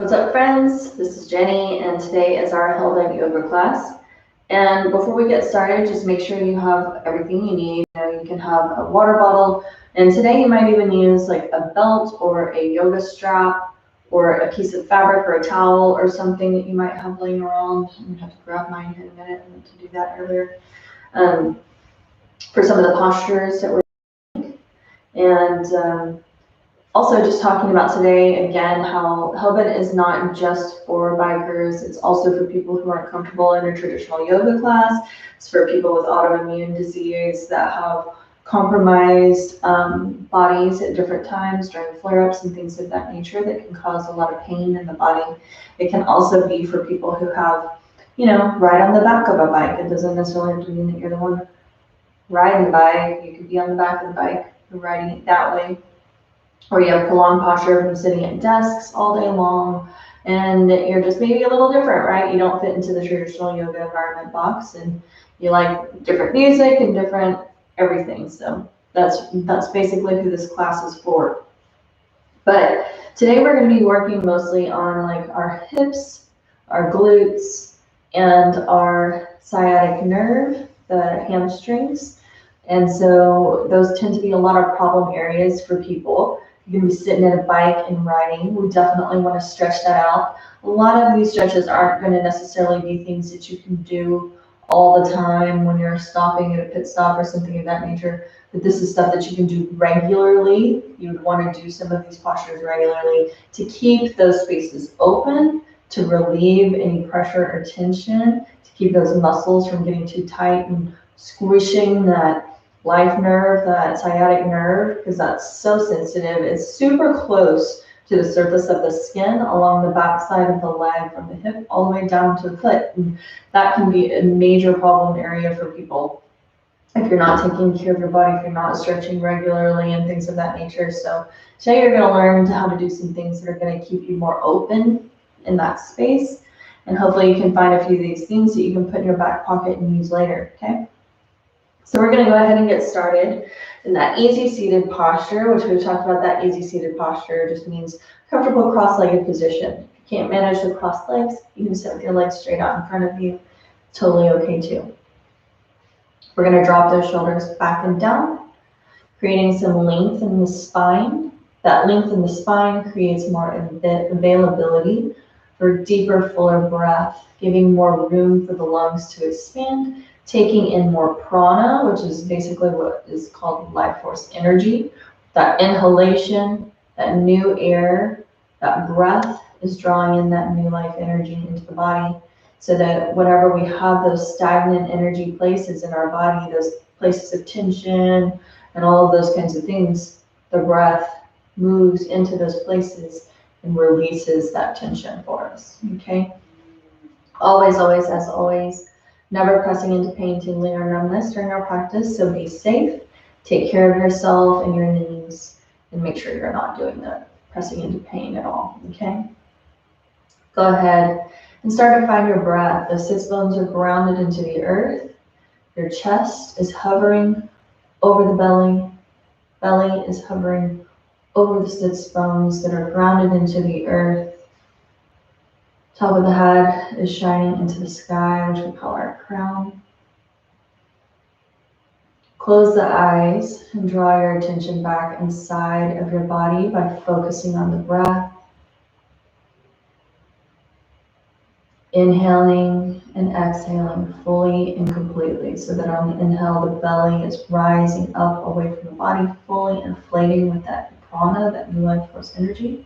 What's up, friends? This is Jenny, and today is our Hellbent yoga class. And before we get started, just make sure you have everything you need. You can have a water bottle, and today you might even use like a belt or a yoga strap or a piece of fabric or a towel or something that you might have laying around. I'm gonna have to grab mine in a minute. I meant to do that earlier. For some of the postures that we're doing. And also just talking about today, again, how Hellbent is not just for bikers, it's also for people who aren't comfortable in a traditional yoga class. It's for people with autoimmune disease that have compromised bodies at different times during flare-ups and things of that nature that can cause a lot of pain in the body. It can also be for people who have, ride on the back of a bike. It doesn't necessarily have to mean that you're the one riding the bike. You could be on the back of the bike and riding it that way. Or you have prolonged posture from sitting at desks all day long, and you're just maybe a little different, right? You don't fit into the traditional yoga environment box, and you like different music and different everything. So that's basically who this class is for. But today we're going to be working mostly on like our hips, our glutes, and our sciatic nerve, the hamstrings. And so those tend to be a lot of problem areas for people. You're going to be sitting at a bike and riding. We definitely want to stretch that out. A lot of these stretches aren't going to necessarily be things that you can do all the time when you're stopping at a pit stop or something of that nature. But this is stuff that you can do regularly. You would want to do some of these postures regularly to keep those spaces open, to relieve any pressure or tension, to keep those muscles from getting too tight and squishing that life nerve, that sciatic nerve, because that's so sensitive. It's super close to the surface of the skin along the back side of the leg from the hip all the way down to the foot. And that can be a major problem area for people if you're not taking care of your body, if you're not stretching regularly and things of that nature. So today you're going to learn how to do some things that are going to keep you more open in that space. And hopefully you can find a few of these things that you can put in your back pocket and use later, okay? So we're going to go ahead and get started in that easy seated posture, which we've talked about. That easy seated posture just means comfortable cross-legged position. If you can't manage the crossed legs, you can sit with your legs straight out in front of you. Totally okay too. We're going to drop those shoulders back and down, creating some length in the spine. That length in the spine creates more availability for deeper, fuller breath, giving more room for the lungs to expand, taking in more prana, which is basically what is called life force energy. That inhalation, that new air, that breath is drawing in that new life energy into the body, so that whenever we have those stagnant energy places in our body, those places of tension and all of those kinds of things, the breath moves into those places and releases that tension for us, okay? Always, always, as always, never pressing into pain, tingling, or numbness during our practice, so be safe. Take care of yourself and your knees, and make sure you're not doing that, pressing into pain at all, okay? Go ahead and start to find your breath. The sits bones are grounded into the earth. Your chest is hovering over the belly. Belly is hovering over the sits bones that are grounded into the earth. Top of the head is shining into the sky, which we call our crown. Close the eyes and draw your attention back inside of your body by focusing on the breath. Inhaling and exhaling fully and completely, so that on the inhale, the belly is rising up away from the body, fully inflating with that prana, that new life force energy.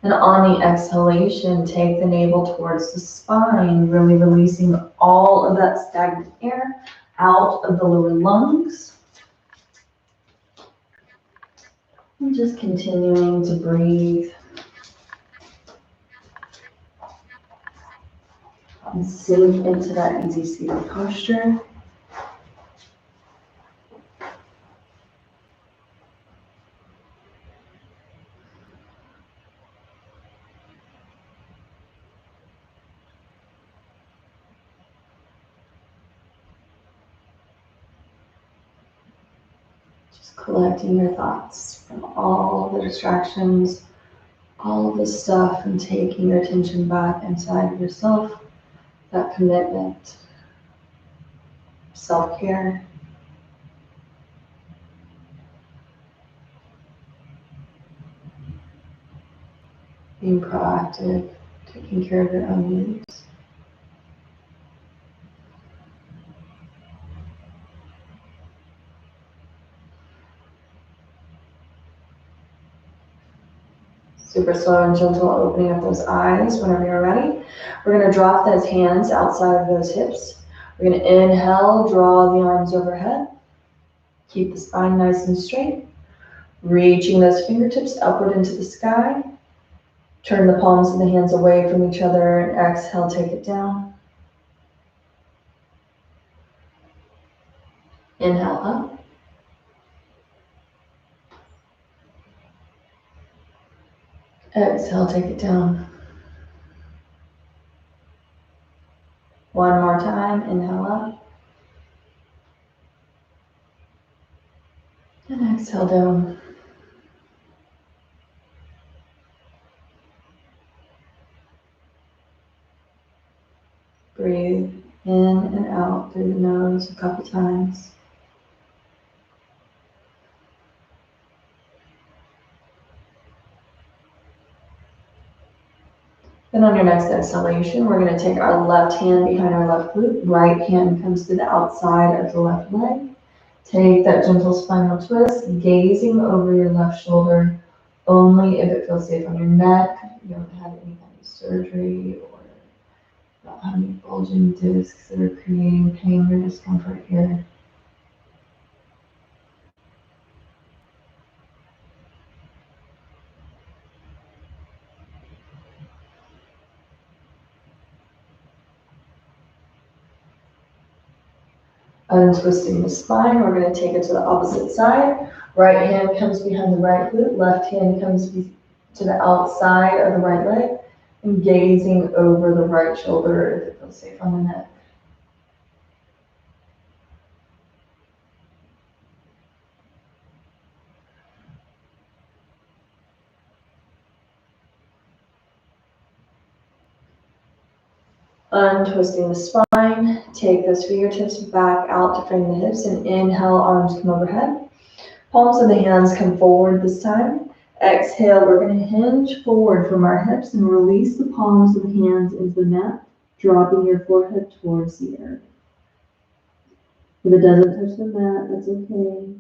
And on the exhalation, take the navel towards the spine, really releasing all of that stagnant air out of the lower lungs. And just continuing to breathe. And sink into that easy seated posture. Just collecting your thoughts from all the distractions, all of this stuff and taking your attention back inside of yourself, that commitment, self-care. Being proactive, taking care of your own needs. Super slow and gentle, opening up those eyes whenever you're ready. We're going to drop those hands outside of those hips. We're going to inhale, draw the arms overhead. Keep the spine nice and straight. Reaching those fingertips upward into the sky. Turn the palms of the hands away from each other and exhale, take it down. Inhale up. Exhale, take it down. One more time, inhale up. And exhale down. Breathe in and out through the nose a couple times. Then on your next exhalation, we're going to take our left hand behind our left glute. Right hand comes to the outside of the left leg. Take that gentle spinal twist, gazing over your left shoulder, only if it feels safe on your neck. You don't have any kind of surgery or not have any bulging discs that are creating pain or discomfort here. Untwisting the spine, we're going to take it to the opposite side. Right hand comes behind the right glute, left hand comes to the outside of the right leg, and gazing over the right shoulder if it feels safe on the neck. Untwisting the spine, take those fingertips back out to frame the hips and inhale, arms come overhead. Palms of the hands come forward this time. Exhale, we're going to hinge forward from our hips and release the palms of the hands into the mat, dropping your forehead towards the earth. If it doesn't touch the mat, that's okay.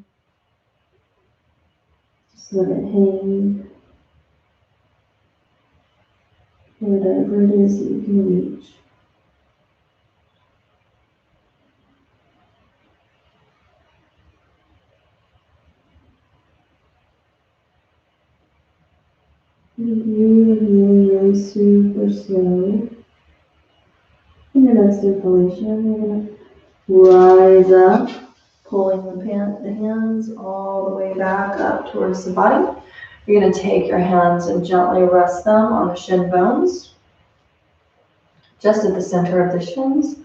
Just let it hang whatever it is that you can reach. Really super slow. In your next inhalation, you're going to rise up, pulling the hands all the way back up towards the body. You're going to take your hands and gently rest them on the shin bones, just at the center of the shins.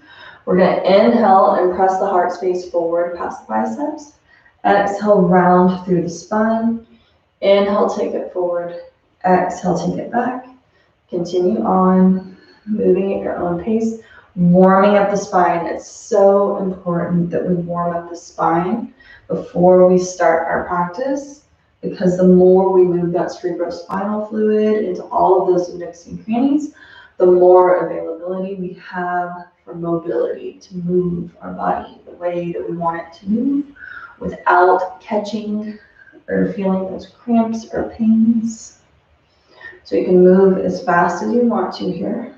We're going to inhale and press the heart space forward past the biceps. Exhale, round through the spine. Inhale, take it forward. Exhale, take it back. Continue on, moving at your own pace, warming up the spine. It's so important that we warm up the spine before we start our practice, because the more we move that cerebrospinal fluid into all of those nooks and crannies, the more availability we have for mobility to move our body the way that we want it to move without catching or feeling those cramps or pains. So you can move as fast as you want to here.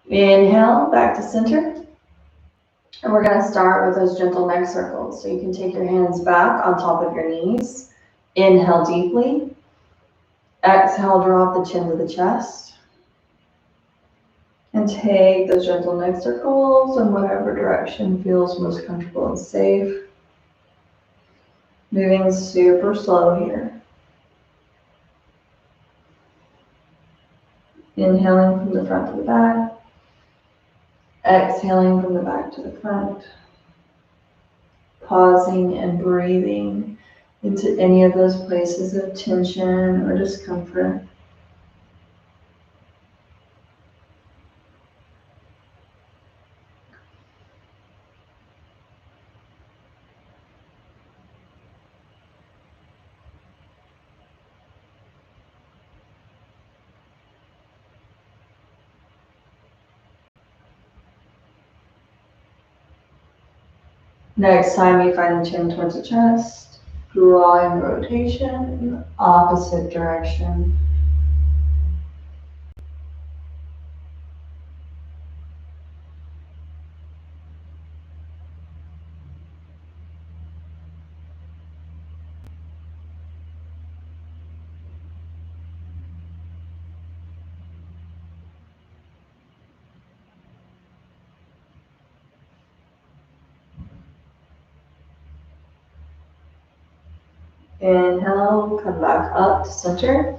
Inhale, back to center. And we're going to start with those gentle neck circles. So you can take your hands back on top of your knees. Inhale deeply. Exhale, drop the chin to the chest. And take those gentle neck circles in whatever direction feels most comfortable and safe. Moving super slow here. Inhaling from the front to the back. Exhaling from the back to the front. Pausing and breathing into any of those places of tension or discomfort. Next time you find the chin towards the chest, drawing the rotation in the opposite direction. Inhale, come back up to center.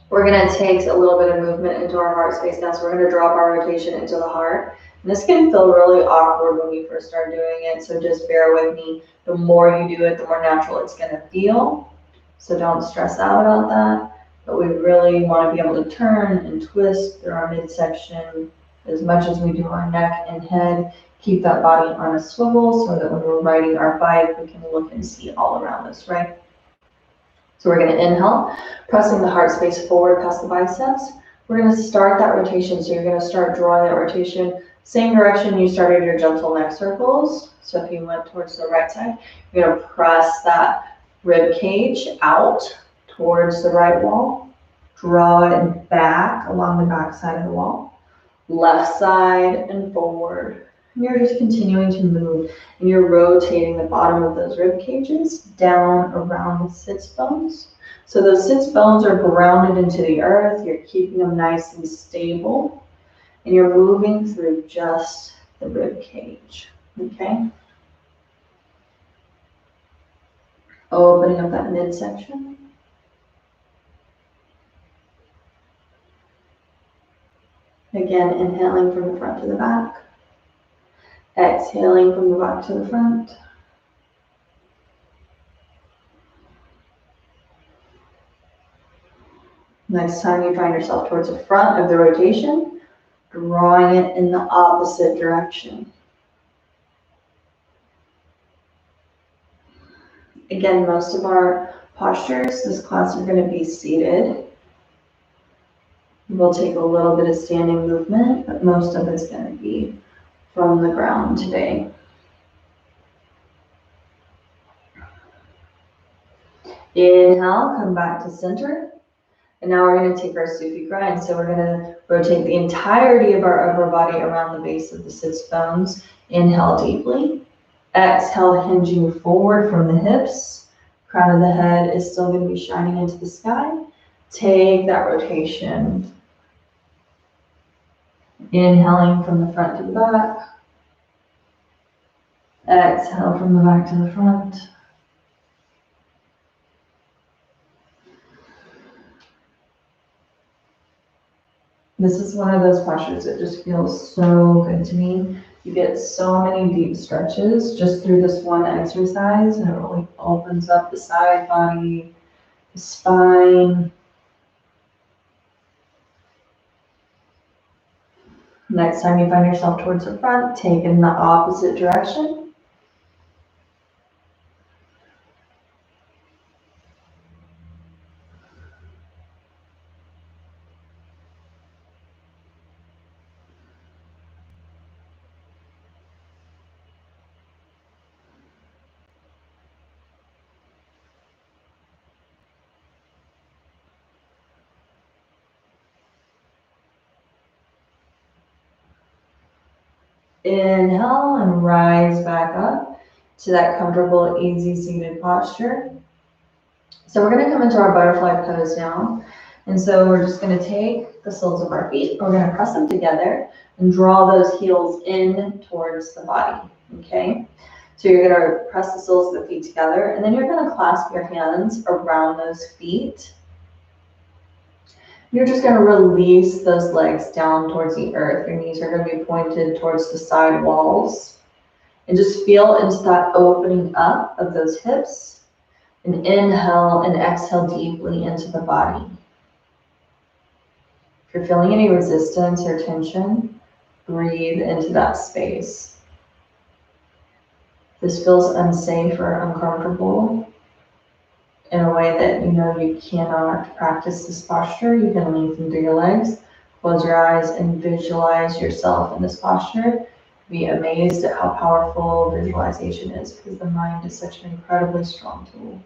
We're going to take a little bit of movement into our heart space now, so we're going to drop our rotation into the heart. And this can feel really awkward when you first start doing it, so just bear with me. The more you do it, the more natural it's going to feel. So don't stress out about that. But we really want to be able to turn and twist through our midsection as much as we do our neck and head. Keep that body on a swivel so that when we're riding our bike, we can look and see all around us, right? So we're going to inhale, pressing the heart space forward past the biceps. We're going to start that rotation. So you're going to start drawing that rotation, same direction you started your gentle neck circles. So if you went towards the right side, you're going to press that rib cage out towards the right wall. Draw it back along the back side of the wall. Left side and forward. And you're just continuing to move, and you're rotating the bottom of those rib cages down around the sits bones. So those sits bones are grounded into the earth. You're keeping them nice and stable, and you're moving through just the rib cage, okay? Opening up that midsection. Again, inhaling from the front to the back. Exhaling from the back to the front. Next time you find yourself towards the front of the rotation, drawing it in the opposite direction. Again, most of our postures this class are going to be seated. We'll take a little bit of standing movement, but most of it's going to be from the ground today. Inhale, come back to center. And now we're going to take our Sufi grind. So we're going to rotate the entirety of our upper body around the base of the sits bones. Inhale deeply. Exhale, hinging forward from the hips. Crown of the head is still going to be shining into the sky. Take that rotation. Inhaling from the front to the back. Exhale from the back to the front. This is one of those postures that just feels so good to me. You get so many deep stretches just through this one exercise, and it really opens up the side body, the spine. Next time you find yourself towards the front, take it in the opposite direction. Inhale and rise back up to that comfortable, easy seated posture. So we're going to come into our butterfly pose now. And so we're just gonna take the soles of our feet, we're gonna press them together and draw those heels in towards the body, okay? So you're gonna press the soles of the feet together, and then you're gonna clasp your hands around those feet. You're just gonna release those legs down towards the earth. Your knees are gonna be pointed towards the side walls. And just feel into that opening up of those hips. And inhale and exhale deeply into the body. If you're feeling any resistance or tension, breathe into that space. If this feels unsafe or uncomfortable in a way that you know you cannot practice this posture, you can lengthen through your legs, close your eyes and visualize yourself in this posture. Be amazed at how powerful visualization is, because the mind is such an incredibly strong tool.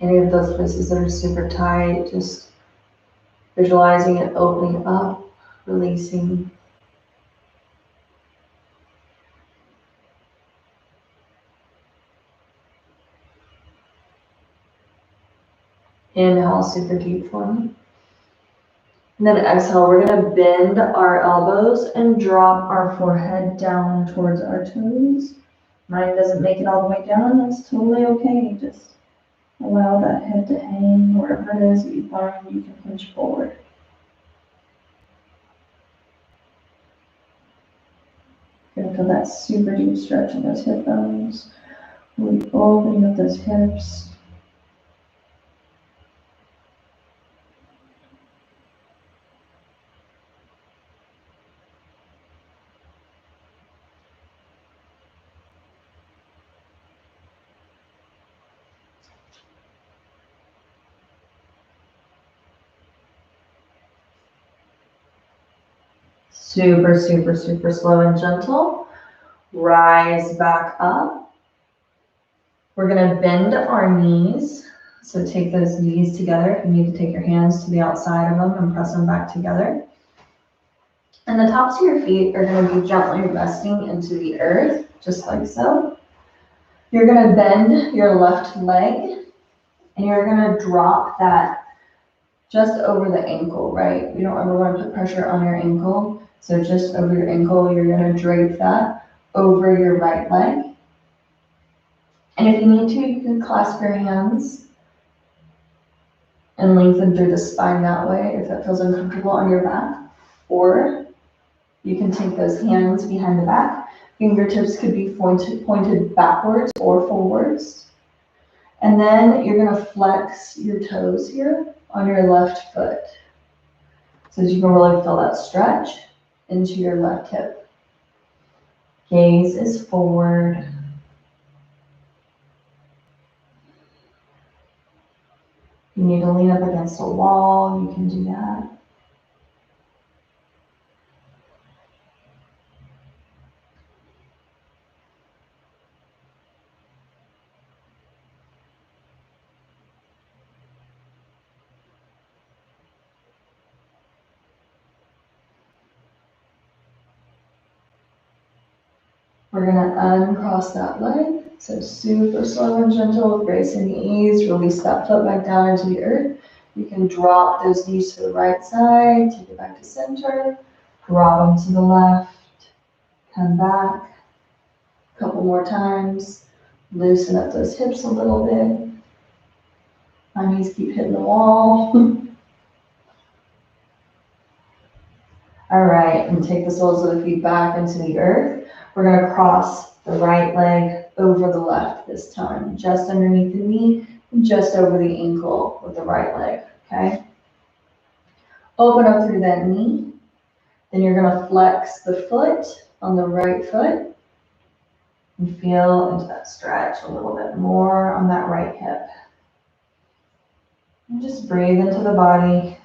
Any of those places that are super tight, just visualizing it opening up, releasing. Inhale super deep for me. And then exhale, we're gonna bend our elbows and drop our forehead down towards our toes. Mine doesn't make it all the way down, that's totally okay. Just allow that head to hang wherever it is that you find you can punch forward. You're gonna feel that super deep stretch in those hip bones. Really opening up those hips. Super, super, super slow and gentle. Rise back up. We're gonna bend our knees. So take those knees together. If you need to take your hands to the outside of them and press them back together. And the tops of your feet are gonna be gently resting into the earth, just like so. You're gonna bend your left leg and you're gonna drop that just over the ankle, right? You don't ever want to put pressure on your ankle. So just over your ankle, you're gonna drape that over your right leg. And if you need to, you can clasp your hands and lengthen through the spine that way if that feels uncomfortable on your back. Or you can take those hands behind the back. Fingertips could be pointed backwards or forwards. And then you're gonna flex your toes here on your left foot. So that you can really feel that stretch into your left hip. Gaze is forward. You need to lean up against a wall, you can do that. We're gonna uncross that leg. So super slow and gentle with grace and ease. Release that foot back down into the earth. You can drop those knees to the right side, take it back to center, drop them to the left, come back. A couple more times. Loosen up those hips a little bit. My knees keep hitting the wall. All right, and take the soles of the feet back into the earth. We're gonna cross the right leg over the left this time, just underneath the knee, and just over the ankle with the right leg, okay? Open up through that knee. Then you're gonna flex the foot on the right foot and feel into that stretch a little bit more on that right hip. And just breathe into the body.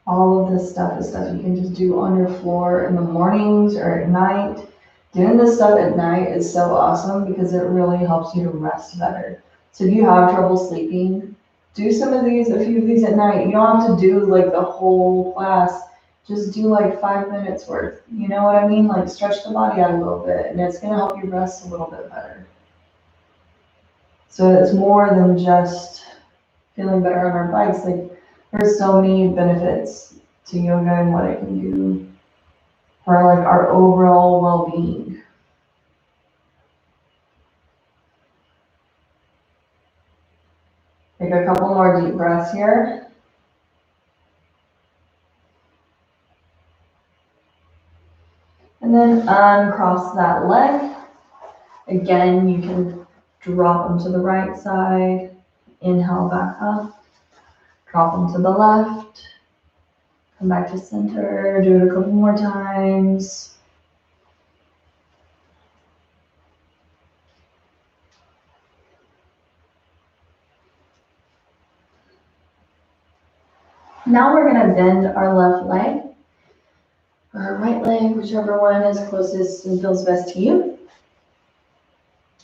All of this stuff is stuff you can just do on your floor in the mornings or at night. Doing this stuff at night is so awesome because it really helps you to rest better. So if you have trouble sleeping, do some of these, a few of these at night. You don't have to do like the whole class. Just do like 5 minutes worth. You know what I mean? Like stretch the body out a little bit, and it's gonna help you rest a little bit better. So it's more than just feeling better on our bikes. Like there's so many benefits to yoga and what it can do for like our overall well-being. Take a couple more deep breaths here. And then uncross that leg. Again, you can drop them to the right side. Inhale back up. Drop them to the left. Come back to center. Do it a couple more times. Now we're going to bend our left leg, or our right leg, whichever one is closest and feels best to you.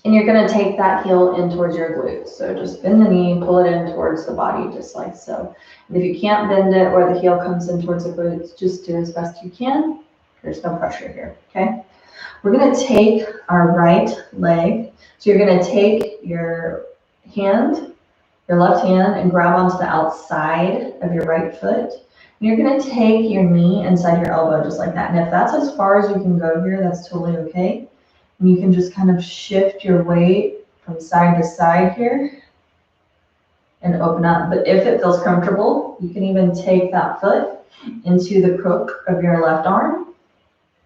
And you're going to take that heel in towards your glutes. So just bend the knee, pull it in towards the body, just like so. And if you can't bend it where the heel comes in towards the glutes, just do as best you can. There's no pressure here, okay? We're going to take our right leg. So you're going to take your hand, your left hand, and grab onto the outside of your right foot. And you're going to take your knee inside your elbow, just like that. And if that's as far as you can go here, that's totally okay. And you can just kind of shift your weight from side to side here and open up. But if it feels comfortable, you can even take that foot into the crook of your left arm.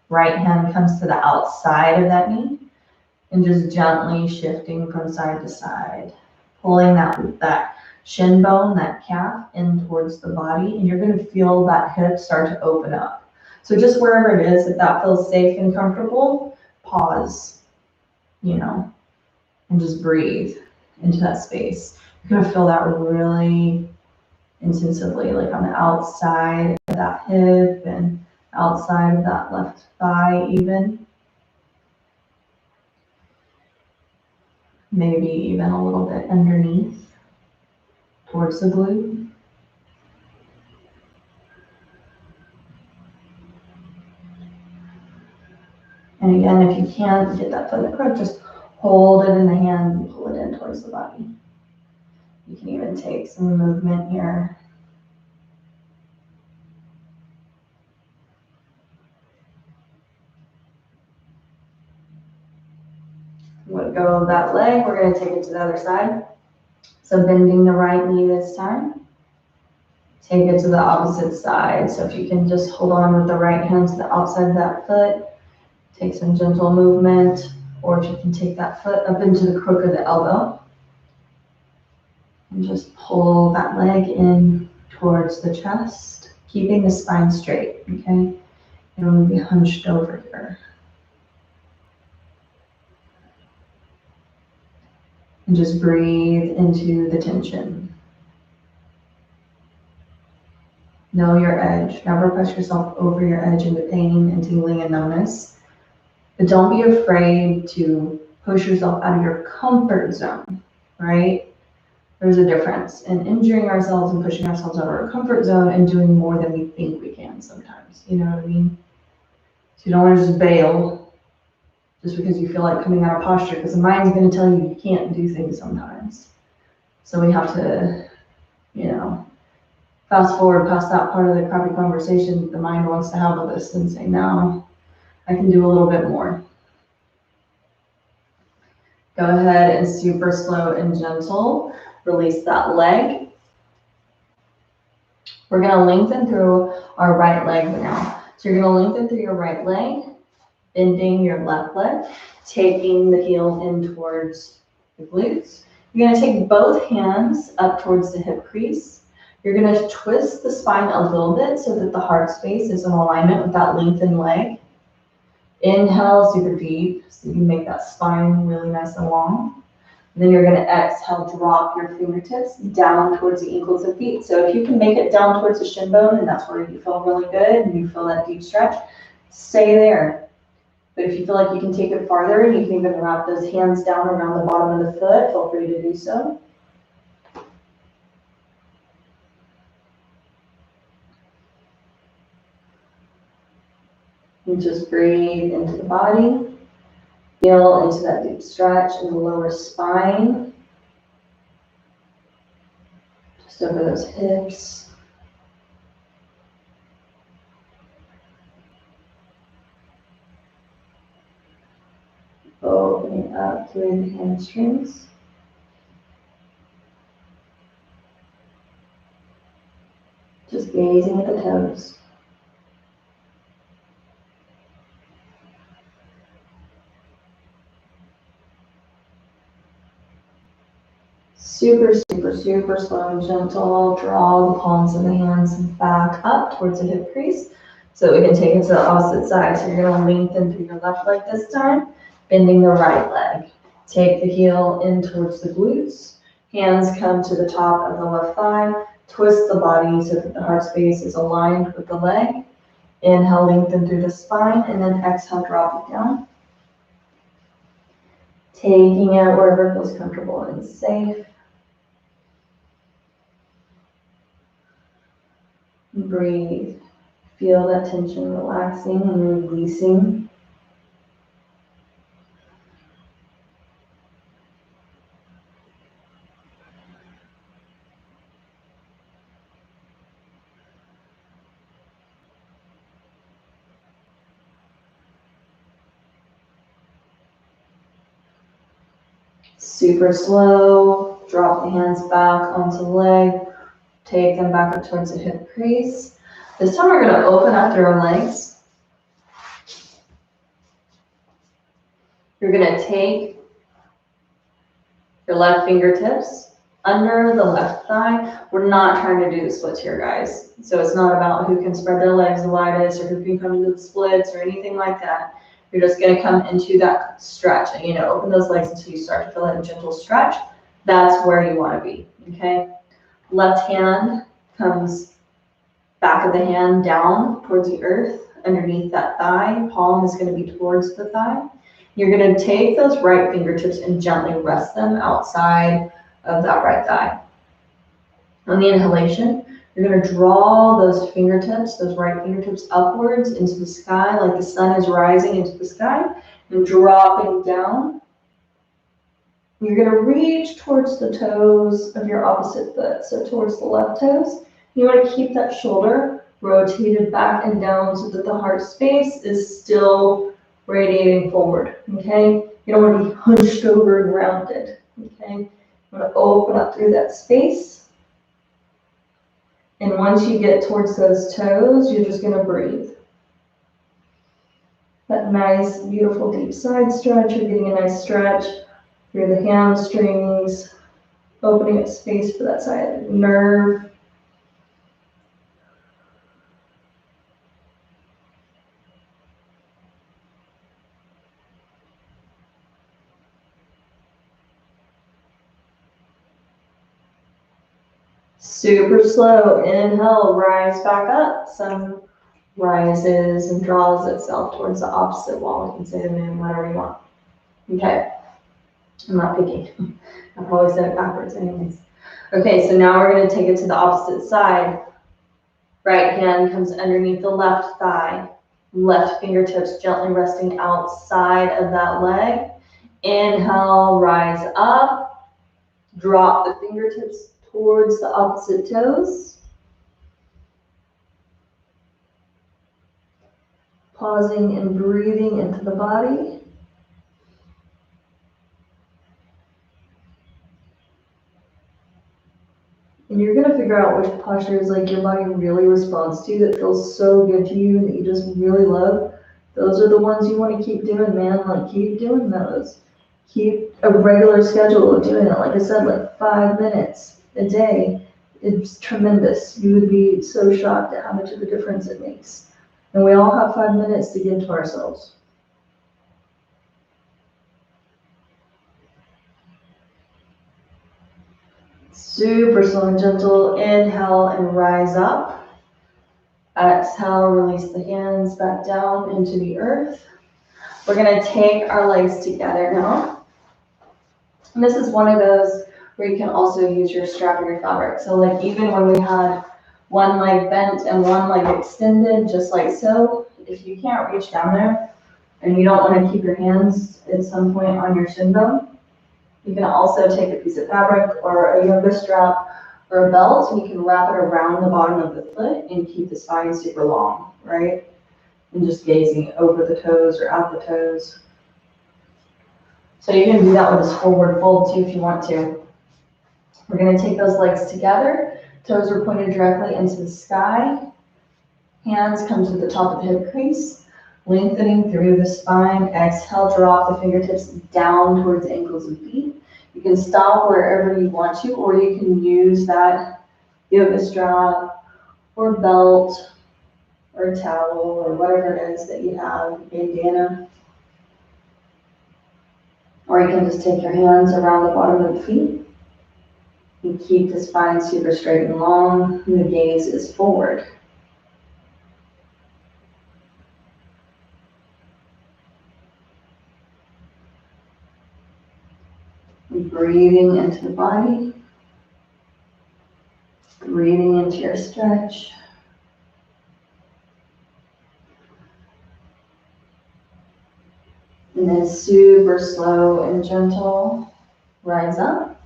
Right hand comes to the outside of that knee and just gently shifting from side to side, pulling that shin bone, that calf in towards the body, and you're going to feel that hip start to open up. So just wherever it is, if that feels safe and comfortable, pause, and just breathe into that space. You're gonna feel that really intensively, like on the outside of that hip and outside of that left thigh even. Maybe even a little bit underneath, towards the glute. And again, if you can't get that foot in the crook, just hold it in the hand and pull it in towards the body. You can even take some movement here. Let go of that leg. We're going to take it to the other side. So bending the right knee this time. Take it to the opposite side. So if you can just hold on with the right hand to the outside of that foot, take some gentle movement, or if you can take that foot up into the crook of the elbow and just pull that leg in towards the chest, keeping the spine straight, okay? You don't want to be hunched over here. And just breathe into the tension. Know your edge. Never push yourself over your edge into pain and tingling and numbness. But don't be afraid to push yourself out of your comfort zone, right? There's a difference in injuring ourselves and pushing ourselves out of our comfort zone and doing more than we think we can sometimes. You know what I mean? So you don't want to just bail just because you feel like coming out of posture, because the mind's going to tell you you can't do things sometimes. So we have to, fast forward past that part of the crappy conversation the mind wants to have with us and say, no, I can do a little bit more. Go ahead and super slow and gentle, release that leg. We're going to lengthen through our right leg now. So you're going to lengthen through your right leg, bending your left leg, taking the heel in towards the glutes. You're going to take both hands up towards the hip crease. You're going to twist the spine a little bit so that the heart space is in alignment with that lengthened leg. Inhale super deep so you can make that spine really nice and long. And then you're going to exhale, drop your fingertips down towards the ankles of feet. So if you can make it down towards the shin bone and that's where you feel really good and you feel that deep stretch, stay there. But if you feel like you can take it farther, you can even wrap those hands down around the bottom of the foot. Feel free to do so. And just breathe into the body. Feel into that deep stretch in the lower spine. Just over those hips. Opening up through the hamstrings. Just gazing at the toes. Super, super, super slow and gentle. Draw the palms of the hands back up towards the hip crease so we can take it to the opposite side. So you're going to lengthen through your left leg this time, bending the right leg. Take the heel in towards the glutes. Hands come to the top of the left thigh. Twist the body so that the heart space is aligned with the leg. Inhale, lengthen through the spine, and then exhale, drop it down. Taking it wherever feels comfortable and safe. Breathe. Feel that tension relaxing and releasing. Super slow. Drop the hands back onto the leg. Take them back up towards the hip crease. This time we're going to open up through our legs. You're going to take your left fingertips under the left thigh. We're not trying to do the splits here, guys. So it's not about who can spread their legs the widest or who can come into the splits or anything like that. You're just going to come into that stretch and, open those legs until you start to feel that gentle stretch. That's where you want to be, okay? Left hand comes back of the hand down towards the earth underneath that thigh. Palm is going to be towards the thigh. You're going to take those right fingertips and gently rest them outside of that right thigh. On the inhalation, you're going to draw those fingertips, those right fingertips upwards into the sky like the sun is rising into the sky and dropping down. You're going to reach towards the toes of your opposite foot, so towards the left toes. You want to keep that shoulder rotated back and down so that the heart space is still radiating forward, okay? You don't want to be hunched over and rounded, okay? You want to open up through that space. And once you get towards those toes, you're just going to breathe. That nice, beautiful deep side stretch. You're getting a nice stretch through the hamstrings, opening up space for that side nerve. Super slow. Inhale, rise back up. Sun rises and draws itself towards the opposite wall. You can say the moon, whatever you want. Okay. I'm not picky. I probably said it backwards anyways. Okay, so now we're going to take it to the opposite side. Right hand comes underneath the left thigh. Left fingertips gently resting outside of that leg. Inhale, rise up. Drop the fingertips towards the opposite toes. Pausing and breathing into the body. And you're going to figure out which postures like your body really responds to that feels so good to you that you just really love. Those are the ones you want to keep doing, man. Like, keep doing those. Keep a regular schedule of doing it. Like I said, like 5 minutes a day. It's tremendous. You would be so shocked at how much of a difference it makes. And we all have 5 minutes to give to ourselves. Super slow and gentle. Inhale and rise up. Exhale, release the hands back down into the earth. We're gonna take our legs together now. And this is one of those where you can also use your strap or your fabric. So like even when we had one leg bent and one leg extended, just like so, if you can't reach down there and you don't want to keep your hands at some point on your shin bone, you can also take a piece of fabric or a yoga strap or a belt, and you can wrap it around the bottom of the foot and keep the spine super long, right? And just gazing over the toes or out the toes. So you can do that with this forward fold too if you want to. We're going to take those legs together. Toes are pointed directly into the sky. Hands come to the top of the hip crease, lengthening through the spine. Exhale, drop the fingertips down towards the ankles and feet. You can stop wherever you want to, or you can use that yoga strap or belt or towel or whatever it is that you have, bandana. Or you can just take your hands around the bottom of the feet and keep the spine super straight and long, and the gaze is forward. And breathing into the body, breathing into your stretch. And then super slow and gentle, rise up.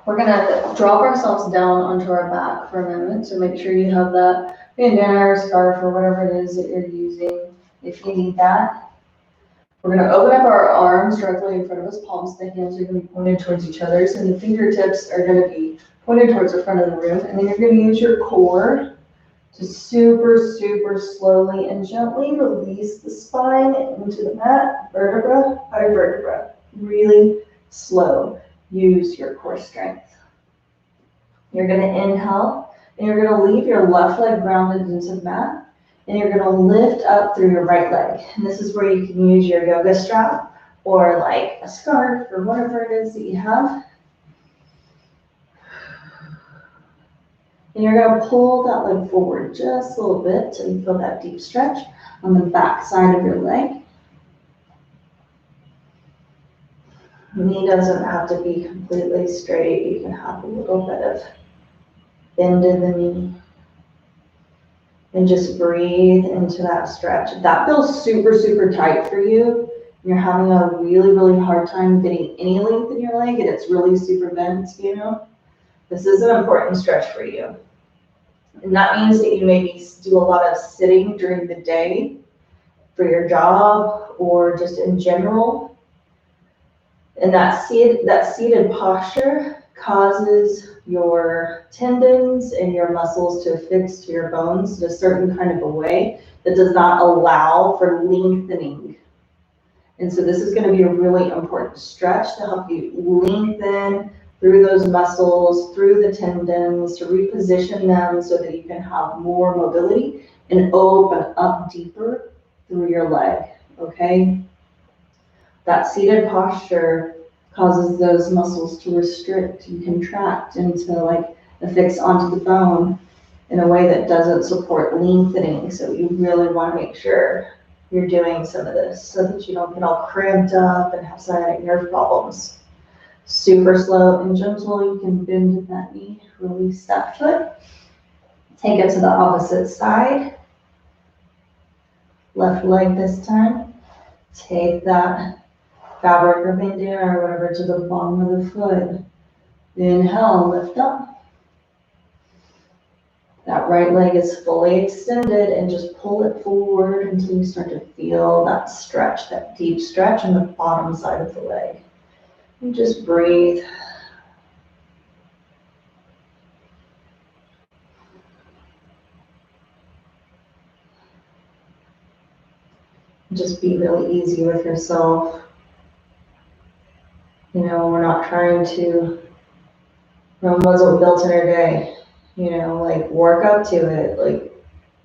We're gonna drop ourselves down onto our back for a moment, so make sure you have that bandana or scarf or whatever it is that you're using if you need that. We're gonna open up our arms directly in front of us, palms, the hands are gonna be pointed towards each other, so the fingertips are gonna be pointed towards the front of the room, and then you're gonna use your core to super, super slowly and gently release the spine into the mat, vertebra by vertebra. Really slow. Use your core strength. You're going to inhale, and you're going to leave your left leg grounded into the mat, and you're going to lift up through your right leg. And this is where you can use your yoga strap or like a scarf or whatever it is that you have. And you're going to pull that leg forward just a little bit till you feel that deep stretch on the back side of your leg. The knee doesn't have to be completely straight. You can have a little bit of bend in the knee. And just breathe into that stretch. If that feels super, super tight for you, and you're having a really, really hard time getting any length in your leg, and it's really super bent, you know, this is an important stretch for you. And that means that you maybe do a lot of sitting during the day for your job or just in general. And that seated posture causes your tendons and your muscles to affix to your bones in a certain kind of a way that does not allow for lengthening. And so this is going to be a really important stretch to help you lengthen through those muscles, through the tendons, to reposition them so that you can have more mobility and open up deeper through your leg, okay? That seated posture causes those muscles to restrict and contract and to like affix onto the bone in a way that doesn't support lengthening. So you really want to make sure you're doing some of this so that you don't get all cramped up and have sciatic nerve problems. Super slow and gentle, you can bend that knee, release that foot. Take it to the opposite side. Left leg this time. Take that fabric or bandana or whatever to the bottom of the foot. Inhale, lift up. That right leg is fully extended and just pull it forward until you start to feel that stretch, that deep stretch on the bottom side of the leg. And just breathe. Just be really easy with yourself. You know, we're not trying to, Rome wasn't built in a day. You know, like work up to it. Like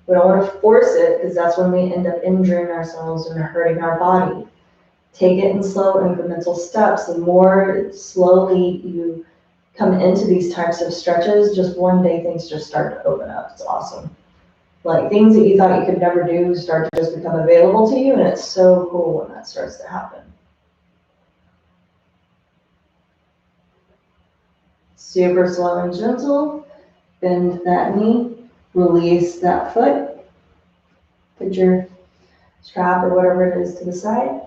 we don't want to force it because that's when we end up injuring ourselves and hurting our body. Take it in slow incremental steps. The more slowly you come into these types of stretches, just one day things just start to open up. It's awesome. Like things that you thought you could never do start to just become available to you, and it's so cool when that starts to happen. Super slow and gentle. Bend that knee, release that foot. Put your strap or whatever it is to the side.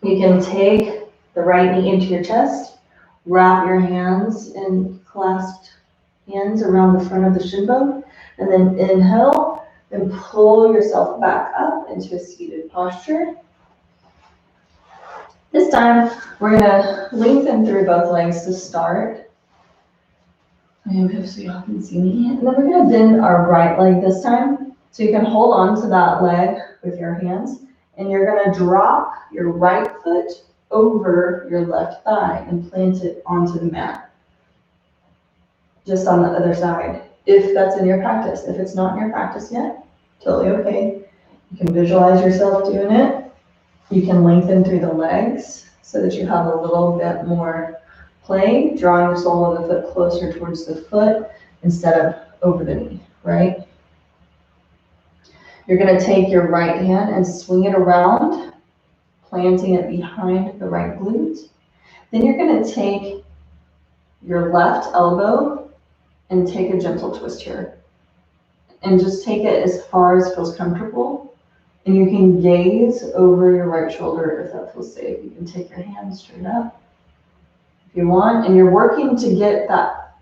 You can take the right knee into your chest, wrap your hands in clasped hands around the front of the shin bone, and then inhale and pull yourself back up into a seated posture. This time, we're gonna lengthen through both legs to start. I am here so y'all can see me. And then we're gonna bend our right leg this time. So you can hold on to that leg with your hands, and you're gonna drop your right foot over your left thigh and plant it onto the mat. Just on the other side, if that's in your practice. If it's not in your practice yet, totally okay. You can visualize yourself doing it. You can lengthen through the legs so that you have a little bit more play, drawing the sole of the foot closer towards the foot instead of over the knee, right? You're gonna take your right hand and swing it around, planting it behind the right glute. Then you're gonna take your left elbow and take a gentle twist here. And just take it as far as feels comfortable. And you can gaze over your right shoulder if that feels safe. You can take your hand straight up if you want. And you're working to get that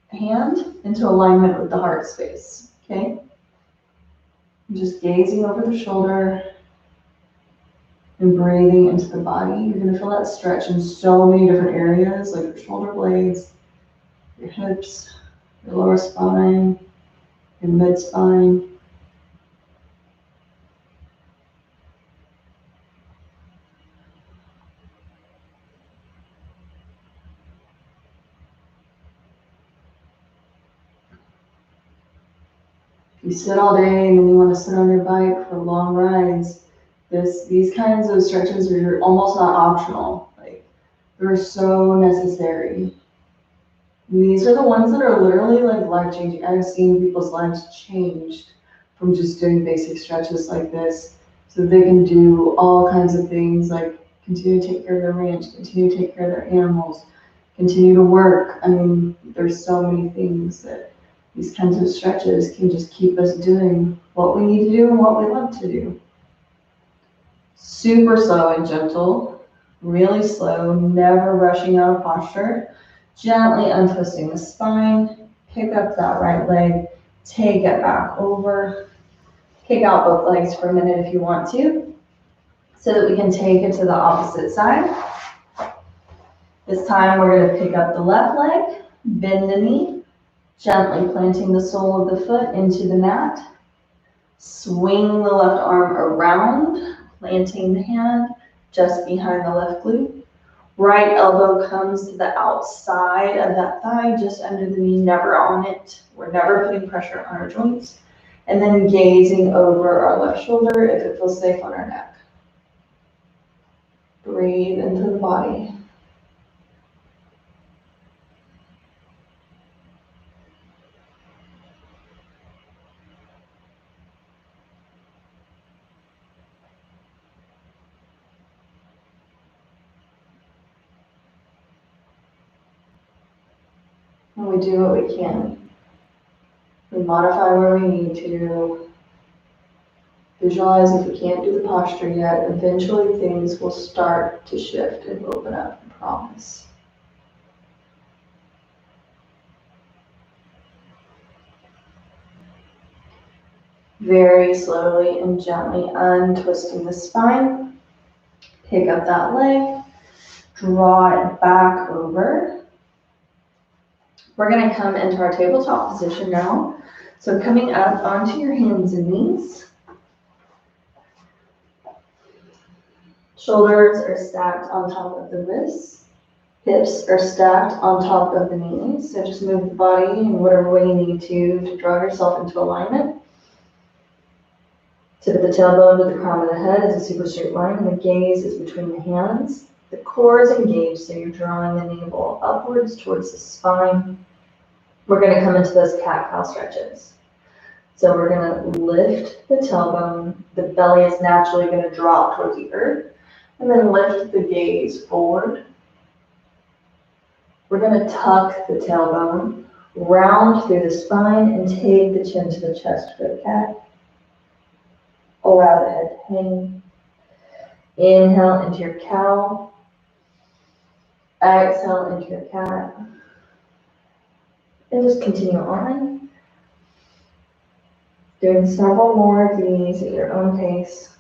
hand into alignment with the heart space, okay? Just gazing over the shoulder and breathing into the body. You're gonna feel that stretch in so many different areas, like your shoulder blades, your hips, your lower spine, your mid spine. You sit all day and then you want to sit on your bike for long rides, these kinds of stretches are almost not optional. Like, they're so necessary. These are the ones that are literally like life-changing. I've seen people's lives changed from just doing basic stretches like this, so that they can do all kinds of things like continue to take care of their ranch, continue to take care of their animals, continue to work. I mean, there's so many things that these kinds of stretches can just keep us doing what we need to do and what we love to do. Super slow and gentle, really slow, never rushing out of posture. Gently untwisting the spine, pick up that right leg, take it back over, kick out both legs for a minute if you want to, so that we can take it to the opposite side. This time we're going to pick up the left leg, bend the knee, gently planting the sole of the foot into the mat. Swing the left arm around, planting the hand just behind the left glute. Right elbow comes to the outside of that thigh, just under the knee, never on it. We're never putting pressure on our joints. And then gazing over our left shoulder if it feels safe on our neck. Breathe into the body. And we do what we can. We modify where we need to. Visualize if we can't do the posture yet. Eventually things will start to shift and open up, I promise. Very slowly and gently untwisting the spine. Pick up that leg. Draw it back over. We're going to come into our tabletop position now. So coming up onto your hands and knees. Shoulders are stacked on top of the wrists. Hips are stacked on top of the knees. So just move the body in whatever way you need to draw yourself into alignment. Tip of the tailbone to the crown of the head is a super straight line, and the gaze is between the hands. The core is engaged, so you're drawing the navel upwards towards the spine. We're going to come into those cat-cow stretches. So we're gonna lift the tailbone. The belly is naturally gonna drop towards the earth, and then lift the gaze forward. We're gonna tuck the tailbone, round through the spine, and take the chin to the chest for the cat. Allow the head to hang. Inhale into your cow. Exhale into your cat. And just continue on. Doing several more of these at your own pace.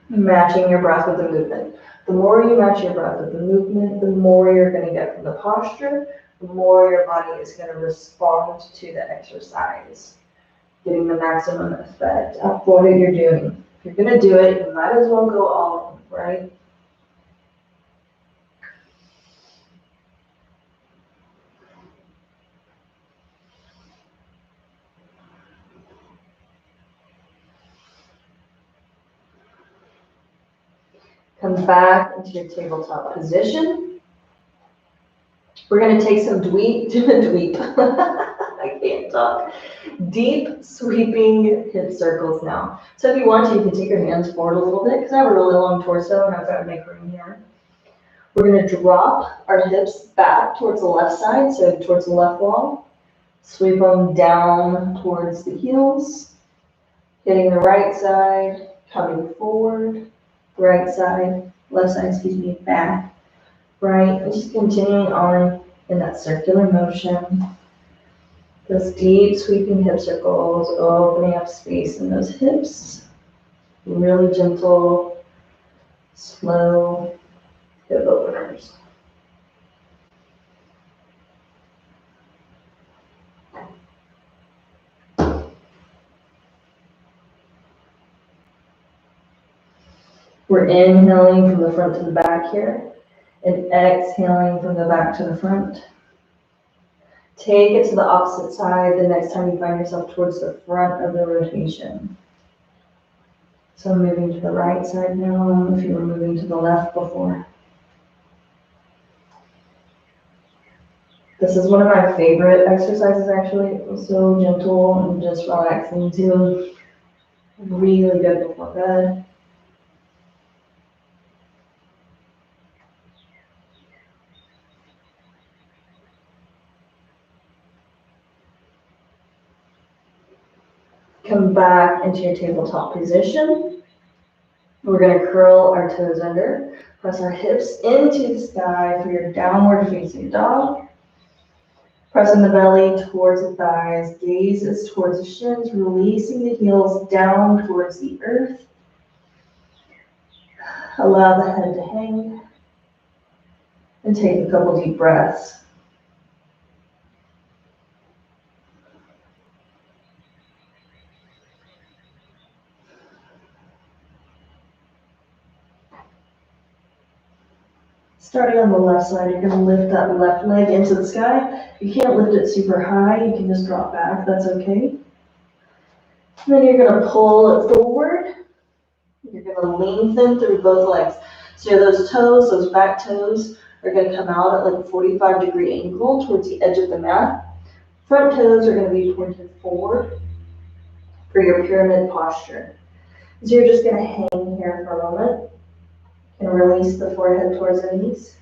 Matching your breath with the movement. The more you match your breath with the movement, the more you're going to get from the posture, the more your body is going to respond to the exercise, getting the maximum effect of what you're doing. If you're going to do it, you might as well go all in, right? Come back into your tabletop position. We're going to take some I can't talk. Deep sweeping hip circles now. So if you want to, you can take your hands forward a little bit because I have a really long torso and I've got to make room here. We're going to drop our hips back towards the left side, so towards the left wall. Sweep them down towards the heels. Hitting the right side, coming forward. Right side, left side, excuse me, back, right, and just continuing on in that circular motion. Those deep sweeping hip circles, opening up space in those hips. Really gentle, slow hip openers. We're inhaling from the front to the back here and exhaling from the back to the front. Take it to the opposite side the next time you find yourself towards the front of the rotation. So moving to the right side now if you were moving to the left before. This is one of my favorite exercises actually. It was so gentle and just relaxing too. Really good before bed. Come back into your tabletop position. We're going to curl our toes under, press our hips into the sky for your downward facing dog. Pressing the belly towards the thighs, gazes towards the shins, releasing the heels down towards the earth. Allow the head to hang and take a couple deep breaths. Starting on the left side, you're going to lift that left leg into the sky. You can't lift it super high, you can just drop back, that's okay. And then you're going to pull it forward. You're going to lengthen through both legs. So those toes, those back toes, are going to come out at like a 45-degree angle towards the edge of the mat. Front toes are going to be pointed forward for your pyramid posture. So you're just going to hang here for a moment and release the forehead towards the knees.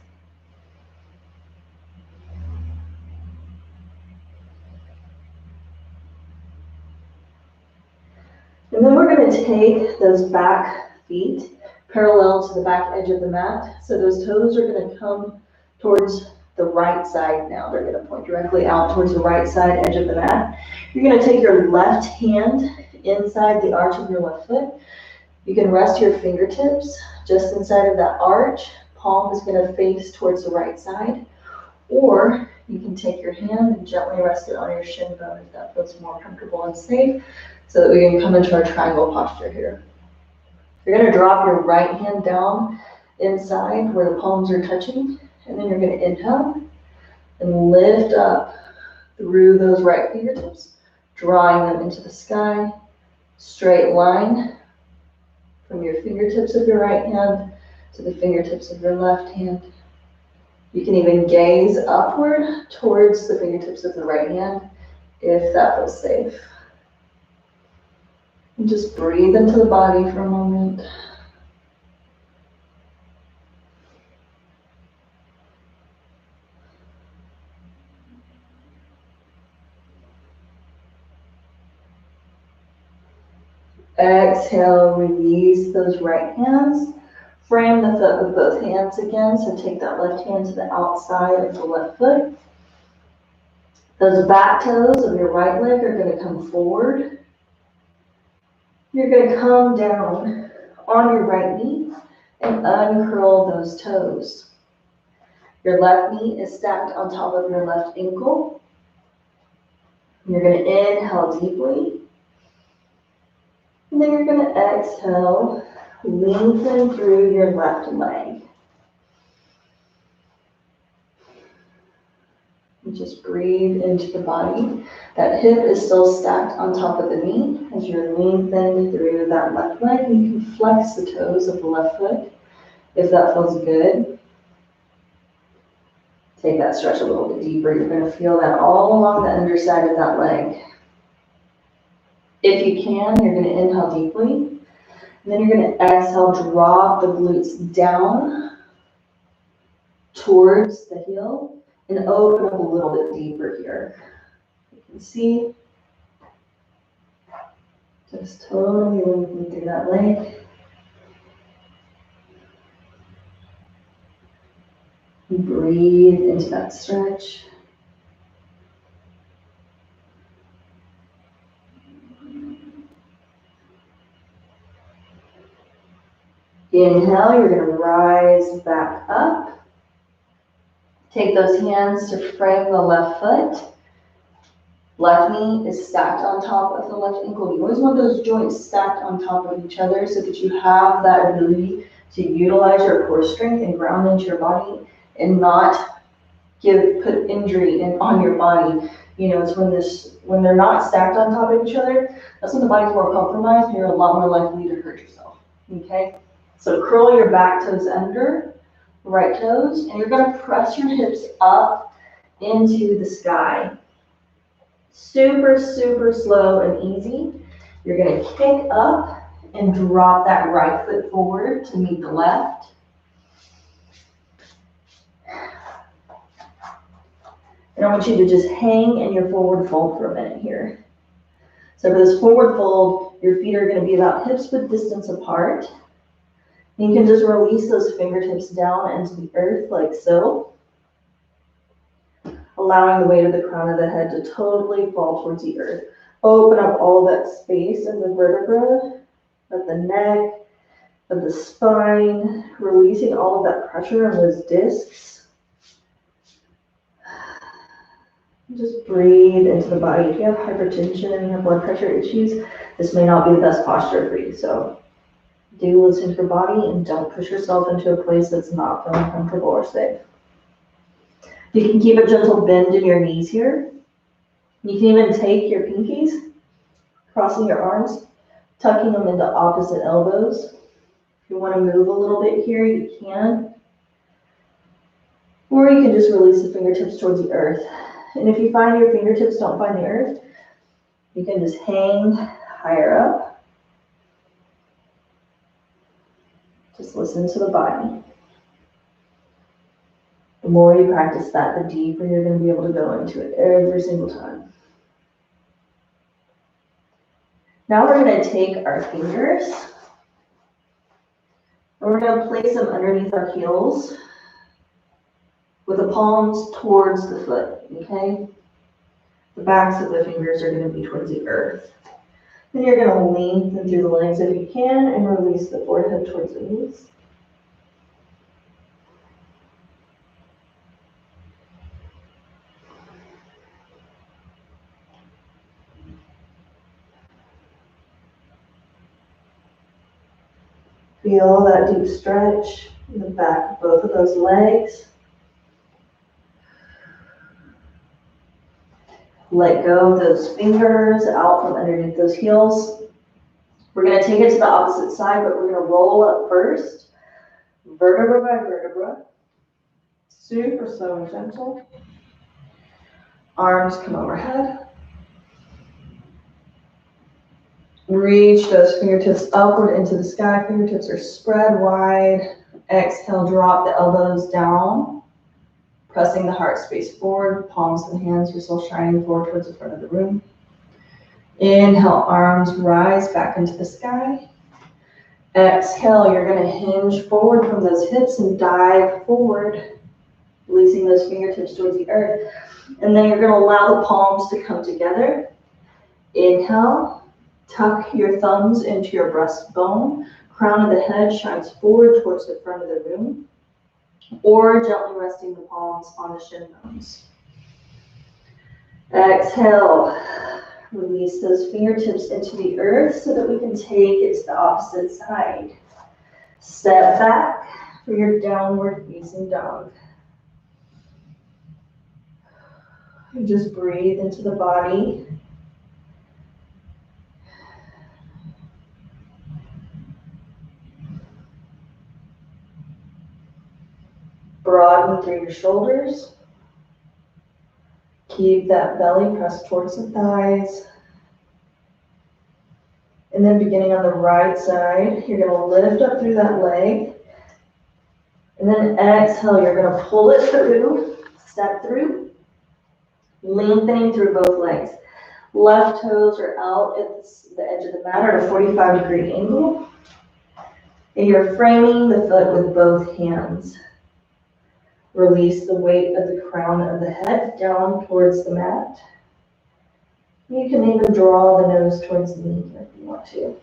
And then we're going to take those back feet parallel to the back edge of the mat. So those toes are going to come towards the right side now. They're going to point directly out towards the right side edge of the mat. You're going to take your left hand inside the arch of your left foot. You can rest your fingertips just inside of that arch. Palm is going to face towards the right side. Or you can take your hand and gently rest it on your shin bone if that feels more comfortable and safe, so that we can come into our triangle posture here. You're going to drop your right hand down inside where the palms are touching, and then you're going to inhale and lift up through those right fingertips, drawing them into the sky. Straight line from your fingertips of your right hand to the fingertips of your left hand. You can even gaze upward towards the fingertips of the right hand. if that feels safe. And just breathe into the body for a moment. Exhale, release those right hands. Frame the foot with both hands again. So take that left hand to the outside of the left foot. Those back toes of your right leg are going to come forward. You're going to come down on your right knee and uncurl those toes. Your left knee is stacked on top of your left ankle. You're going to inhale deeply. And then you're going to exhale, lengthen through your left leg. And just breathe into the body. That hip is still stacked on top of the knee as you're lengthened through that left leg. You can flex the toes of the left foot if that feels good. Take that stretch a little bit deeper. You're going to feel that all along the underside of that leg. If you can, you're going to inhale deeply. And then you're going to exhale, drop the glutes down towards the heel and open up a little bit deeper here. You can see, just totally lengthen through that leg. Breathe into that stretch. Inhale, you're going to rise back up. Take those hands to frame the left foot. Left knee is stacked on top of the left ankle. You always want those joints stacked on top of each other so that you have that ability to utilize your core strength and ground into your body and not put injury on your body. You know, it's when they're not stacked on top of each other, that's when the body's more compromised and you're a lot more likely to hurt yourself. Okay? So curl your back toes under, right toes, and you're going to press your hips up into the sky. Super, super slow and easy. You're going to kick up and drop that right foot forward to meet the left. And I want you to just hang in your forward fold for a minute here. So for this forward fold, your feet are going to be about hips width distance apart. You can just release those fingertips down into the earth like so, allowing the weight of the crown of the head to totally fall towards the earth. Open up all that space in the vertebra of the neck, of the spine, releasing all of that pressure on those discs. Just breathe into the body. If you have hypertension or blood pressure issues, this may not be the best posture for you. So do listen to your body and don't push yourself into a place that's not feeling comfortable or safe. You can keep a gentle bend in your knees here. You can even take your pinkies, crossing your arms, tucking them into opposite elbows. If you want to move a little bit here, you can. Or you can just release the fingertips towards the earth. And if you find your fingertips don't find the earth, you can just hang higher up. Just listen to the body. The more you practice that, the deeper you're going to be able to go into it every single time. Now we're going to take our fingers and we're going to place them underneath our heels with the palms towards the foot, okay? The backs of the fingers are going to be towards the earth. Then you're going to lengthen through the legs if you can and release the forehead towards the knees. Feel that deep stretch in the back of both of those legs. Let go of those fingers out from underneath those heels. We're going to take it to the opposite side, but we're going to roll up first, vertebra by vertebra. Super slow and gentle. Arms come overhead. Reach those fingertips upward into the sky. Fingertips are spread wide. Exhale, drop the elbows down, pressing the heart space forward, palms of the hands, you're still shining forward towards the front of the room. Inhale, arms rise back into the sky. Exhale, you're going to hinge forward from those hips and dive forward, releasing those fingertips towards the earth. And then you're going to allow the palms to come together. Inhale, tuck your thumbs into your breastbone. Crown of the head shines forward towards the front of the room, or gently resting the palms on the shin bones. Exhale, release those fingertips into the earth so that we can take it to the opposite side. Step back for your downward facing dog. And just breathe into the body. Broaden through your shoulders. Keep that belly pressed towards the thighs. And then beginning on the right side, you're going to lift up through that leg. And then exhale, you're going to pull it through, step through, lengthening through both legs. Left toes are out at the edge of the mat at a 45-degree angle. And you're framing the foot with both hands. Release the weight of the crown of the head down towards the mat. You can even draw the nose towards the knee if you want to.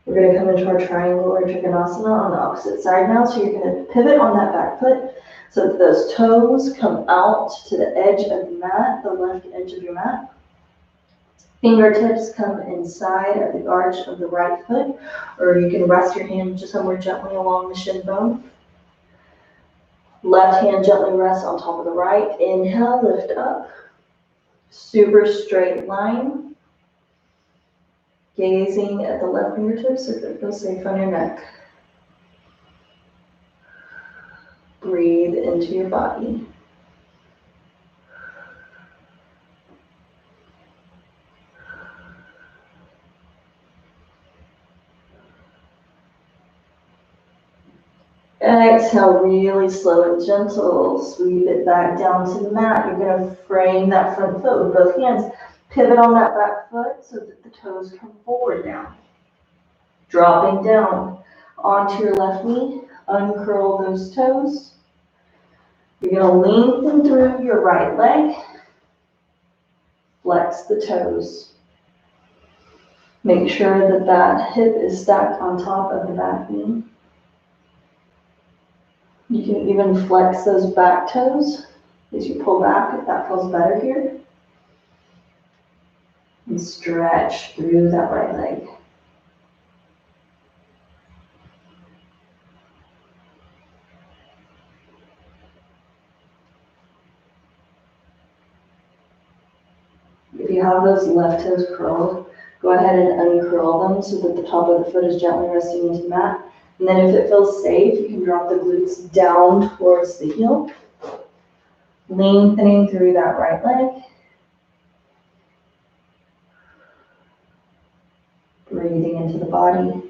We're going to come into our triangle or trikonasana on the opposite side now. So you're going to pivot on that back foot so that those toes come out to the edge of the mat, the left edge of your mat. Fingertips come inside of the arch of the right foot, or you can rest your hand just somewhere gently along the shin bone. Left hand gently rests on top of the right. Inhale, lift up. Super straight line. Gazing at the left fingertips if it feels safe on your neck. Breathe into your body. Exhale, really slow and gentle. Sweep it back down to the mat. You're going to frame that front foot with both hands. Pivot on that back foot so that the toes come forward now. Dropping down onto your left knee. Uncurl those toes. You're going to lengthen through your right leg. Flex the toes. Make sure that that hip is stacked on top of the back knee. You can even flex those back toes as you pull back if that feels better here. And stretch through that right leg. If you have those left toes curled, go ahead and uncurl them so that the top of the foot is gently resting into the mat. And then if it feels safe, you can drop the glutes down towards the heel. Lengthening through that right leg. Breathing into the body.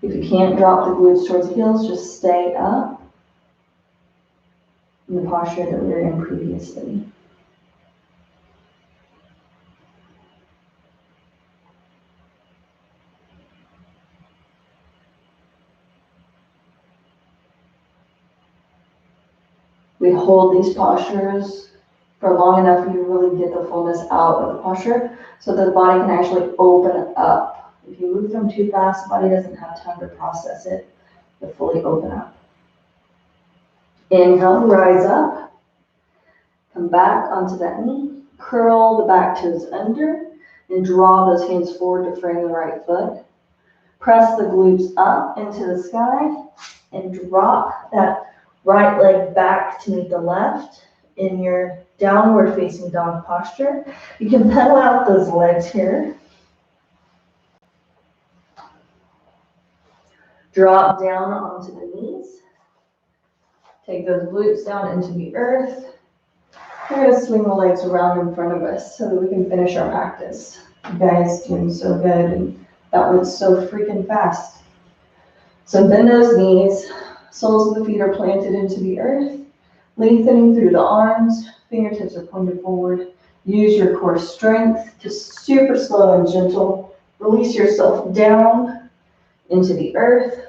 If you can't drop the glutes towards the heels, just stay up in the posture that we were in previously. We hold these postures for long enough for you to really get the fullness out of the posture so that the body can actually open up. If you move them too fast, the body doesn't have time to process it to fully open up. Inhale, rise up. Come back onto that knee. Curl the back toes under and draw those hands forward to frame the right foot. Press the glutes up into the sky and drop that right leg back to meet the left in your downward facing dog posture. You can pedal out those legs here. Drop down onto the knees. Take those glutes down into the earth. We're going to swing the legs around in front of us so that we can finish our practice. You guys doing so good, and that went so freaking fast. So bend those knees, soles of the feet are planted into the earth, lengthening through the arms, fingertips are pointed forward. Use your core strength, just super slow and gentle. Release yourself down into the earth,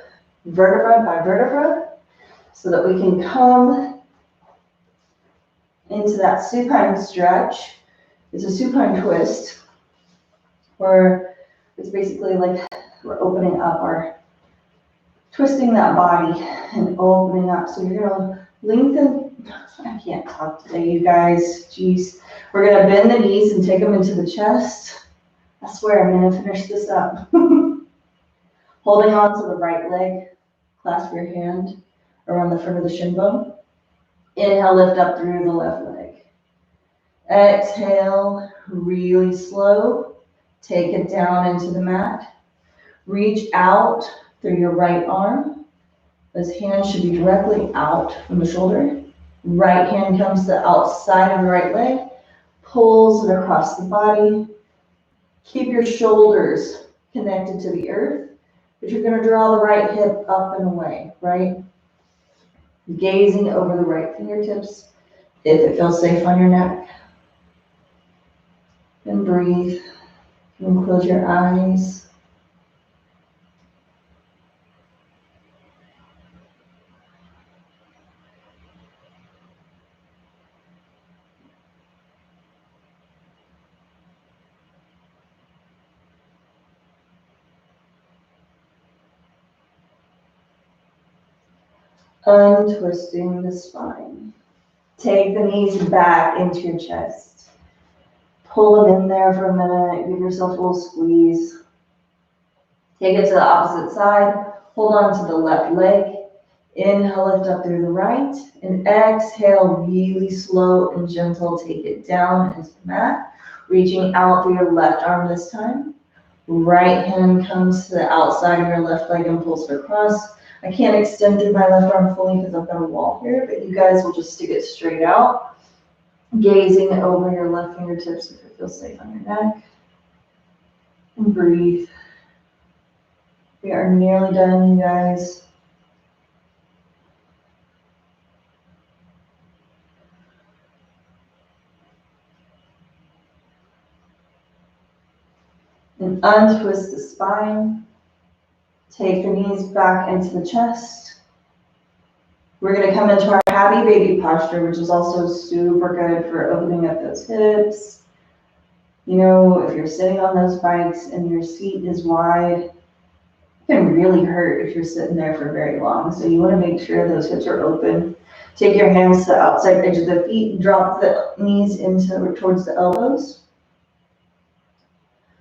vertebra by vertebra, so that we can come into that supine stretch. It's a supine twist, where it's basically like we're opening up our, twisting that body and opening up. So you're gonna lengthen, I can't talk today, you guys, jeez. We're gonna bend the knees and take them into the chest. I swear I'm gonna finish this up. Holding on to the right leg, clasp your hand around the front of the shin bone. Inhale, lift up through the left leg. Exhale, really slow. Take it down into the mat. Reach out through your right arm. Those hands should be directly out from the shoulder. Right hand comes to the outside of the right leg, pulls it across the body. Keep your shoulders connected to the earth, but you're going to draw the right hip up and away, right? Gazing over the right fingertips, if it feels safe on your neck. And breathe. You can close your eyes. Untwisting the spine. Take the knees back into your chest. Pull them in there for a minute. Give yourself a little squeeze. Take it to the opposite side. Hold on to the left leg. Inhale, lift up through the right. And exhale, really slow and gentle. Take it down into the mat. Reaching out through your left arm this time. Right hand comes to the outside of your left leg and pulls it across. I can't extend through my left arm fully because I've got a wall here, but you guys will just stick it straight out. Gazing over your left fingertips if it feels safe on your neck. And breathe. We are nearly done, you guys. And untwist the spine. Take the knees back into the chest. We're going to come into our happy baby posture, which is also super good for opening up those hips. You know, if you're sitting on those bikes and your seat is wide, it can really hurt if you're sitting there for very long. So you want to make sure those hips are open. Take your hands to the outside edge of the feet and drop the knees into or towards the elbows.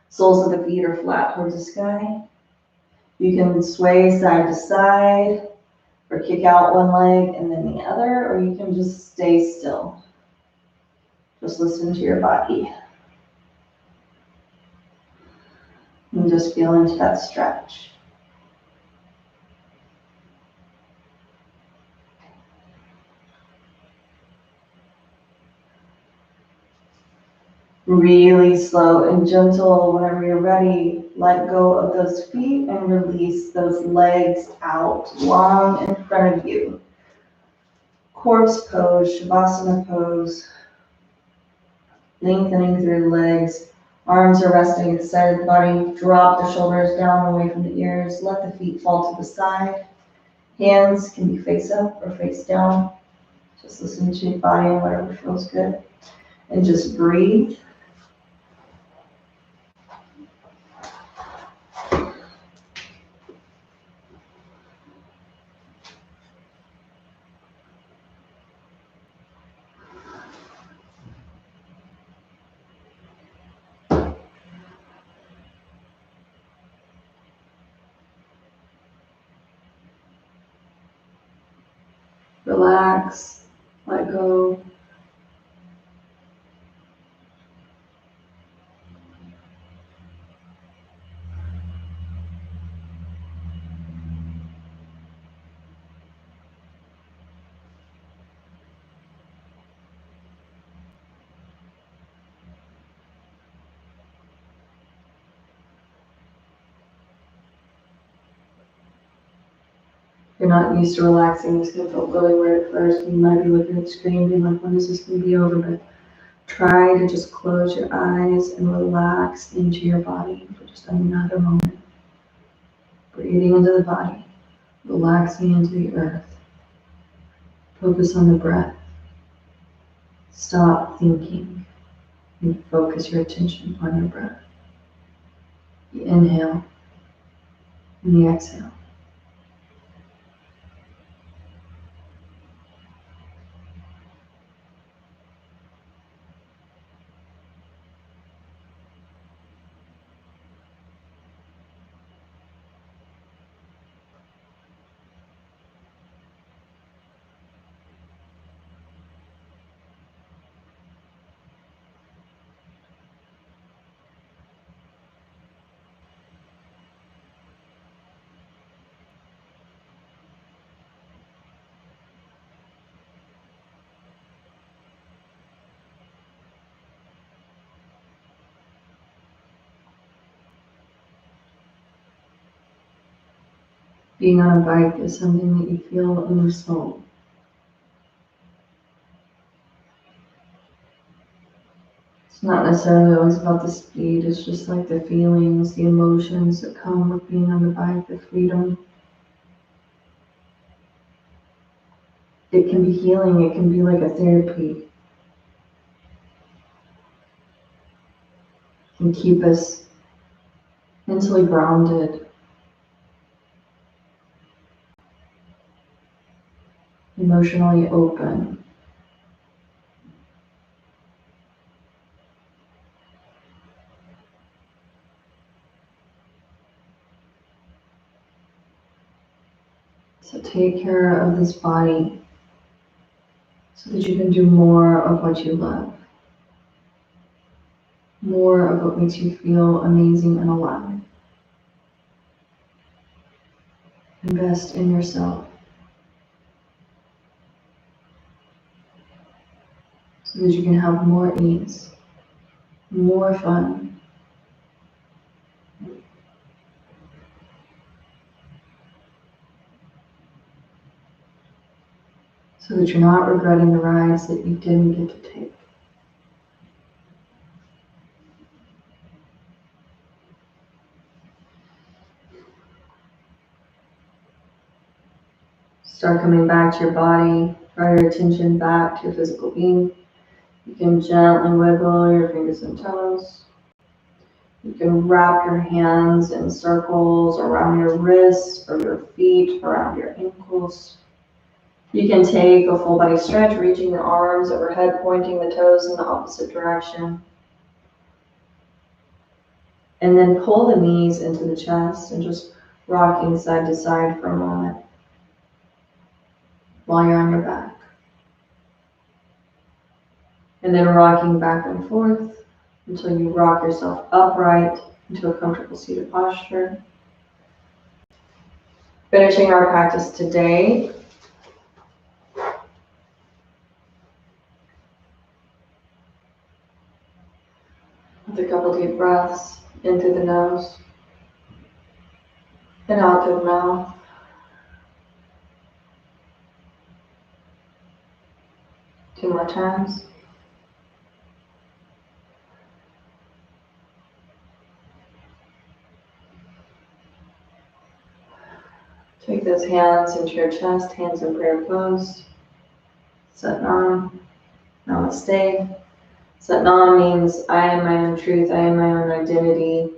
Soles of the feet are flat towards the sky. You can sway side to side or kick out one leg and then the other, or you can just stay still. Just listen to your body. And just feel into that stretch. Really slow and gentle. Whenever you're ready, let go of those feet and release those legs out long in front of you. Corpse pose, Shavasana pose. Lengthening through the legs. Arms are resting at the side of the body. Drop the shoulders down away from the ears. Let the feet fall to the side. Hands can be face up or face down. Just listen to your body and whatever feels good. And just breathe. Relax, let go, If you're not used to relaxing, it's going to feel really weird at first. You might be looking at the screen being like, when is this going to be over? But try to just close your eyes and relax into your body for just another moment. Breathing into the body, relaxing into the earth. Focus on the breath. Stop thinking and focus your attention on your breath. The inhale and the exhale. Being on a bike is something that you feel in your soul. It's not necessarily always about the speed, it's just like the feelings, the emotions that come with being on the bike, the freedom. It can be healing, it can be like a therapy. It can keep us mentally grounded, emotionally open. So take care of this body so that you can do more of what you love. More of what makes you feel amazing and alive. Invest in yourself so that you can have more ease, more fun, so that you're not regretting the rides that you didn't get to take. Start coming back to your body, draw your attention back to your physical being. You can gently wiggle your fingers and toes. You can wrap your hands in circles around your wrists or your feet, around your ankles. You can take a full body stretch, reaching the arms overhead, pointing the toes in the opposite direction. And then pull the knees into the chest and just rocking side to side for a moment while you're on your back. And then rocking back and forth until you rock yourself upright into a comfortable seated posture. Finishing our practice today with a couple deep breaths in through the nose and out through the mouth. Two more times. Take those hands into your chest, hands in prayer pose. Sat Nam, Namaste. Sat Nam means I am my own truth, I am my own identity.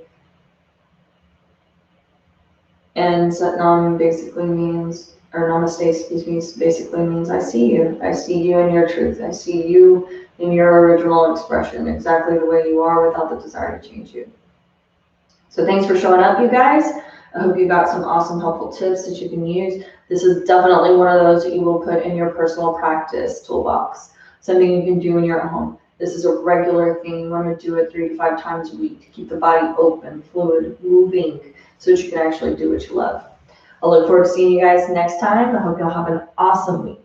And Sat Nam basically means, or Namaste, excuse me, basically means I see you. I see you in your truth. I see you in your original expression, exactly the way you are without the desire to change you. So thanks for showing up, you guys. I hope you got some awesome, helpful tips that you can use. This is definitely one of those that you will put in your personal practice toolbox. Something you can do when you're at home. This is a regular thing. You want to do it 3 to 5 times a week to keep the body open, fluid, moving, so that you can actually do what you love. I look forward to seeing you guys next time. I hope you'll have an awesome week.